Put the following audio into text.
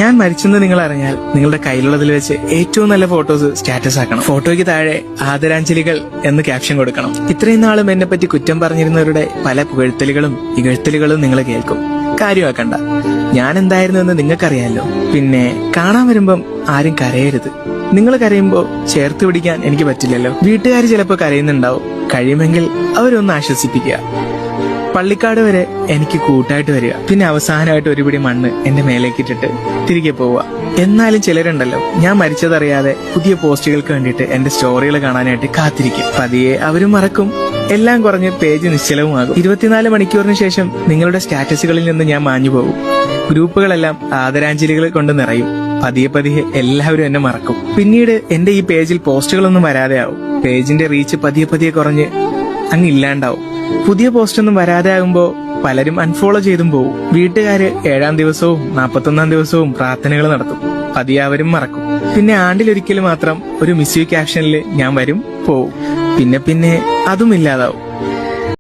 ഞാൻ മരിച്ചെന്ന് നിങ്ങൾ അറിഞ്ഞാൽ നിങ്ങളുടെ കയ്യിലുള്ളതിൽ വെച്ച് ഏറ്റവും നല്ല ഫോട്ടോസ് സ്റ്റാറ്റസ് ആക്കണം. ഫോട്ടോയ്ക്ക് താഴെ ആദരാഞ്ജലികൾ എന്ന് ക്യാപ്ഷൻ കൊടുക്കണം. ഇത്രയും നാളും എന്നെ പറ്റി കുറ്റം പറഞ്ഞിരുന്നവരുടെ പല പുകഴ്ത്തലുകളും ഇകഴ്ത്തലുകളും നിങ്ങൾ കേൾക്കും. കാര്യമാക്കണ്ട, ഞാൻ എന്തായിരുന്നു എന്ന് നിങ്ങൾക്കറിയാലോ. പിന്നെ കാണാൻ വരുമ്പം ആരും കരയരുത്. നിങ്ങൾ കരയുമ്പോ ചേർത്ത് പിടിക്കാൻ എനിക്ക് പറ്റില്ലല്ലോ. വീട്ടുകാർ ചിലപ്പോൾ കരയുന്നുണ്ടാവും. കഴിയുമെങ്കിൽ അവരൊന്ന് ആശ്വസിപ്പിക്കുക. പള്ളിക്കാട് വരെ എനിക്ക് കൂട്ടായിട്ട് വരിക. പിന്നെ അവസാനമായിട്ട് ഒരു പിടി മണ്ണ് എന്റെ മേലേക്ക് ഇട്ടിട്ട് തിരികെ പോവുക. എന്നാലും ചിലരുണ്ടല്ലോ, ഞാൻ മരിച്ചതറിയാതെ പുതിയ പോസ്റ്റുകൾക്ക് വേണ്ടിയിട്ട് എന്റെ സ്റ്റോറികൾ കാണാനായിട്ട് കാത്തിരിക്കും. പതിയെ അവരും മറക്കും. എല്ലാം കുറഞ്ഞ് പേജ് നിശ്ചലവുമാകും. 24 മണിക്കൂറിന് ശേഷം നിങ്ങളുടെ സ്റ്റാറ്റസുകളിൽ നിന്ന് ഞാൻ മാഞ്ഞു പോകും. ഗ്രൂപ്പുകളെല്ലാം ആദരാഞ്ജലികൾ കൊണ്ട് നിറയും. പതിയെ പതിയെ എല്ലാവരും എന്നെ മറക്കും. പിന്നീട് എന്റെ ഈ പേജിൽ പോസ്റ്റുകളൊന്നും വരാതെ ആവും. പേജിന്റെ റീച്ച് പതിയെ പതിയെ കുറഞ്ഞ് അങ്ങ് ഇല്ലാണ്ടാവും. പുതിയ പോസ്റ്റ് ഒന്നും വരാതെ ആകുമ്പോ പലരും അൺഫോളോ ചെയ്തും പോകും. വീട്ടുകാര് 7-ാം ദിവസവും 41-ാം ദിവസവും പ്രാർത്ഥനകൾ നടത്തും. പതിയെ അവരും മറക്കും. പിന്നെ ആണ്ടിലൊരിക്കൽ മാത്രം ഒരു മിസ് യു ക്യാപ്ഷനിൽ ഞാൻ വരും, പോവും. പിന്നെ അതും ഇല്ലാതാവും.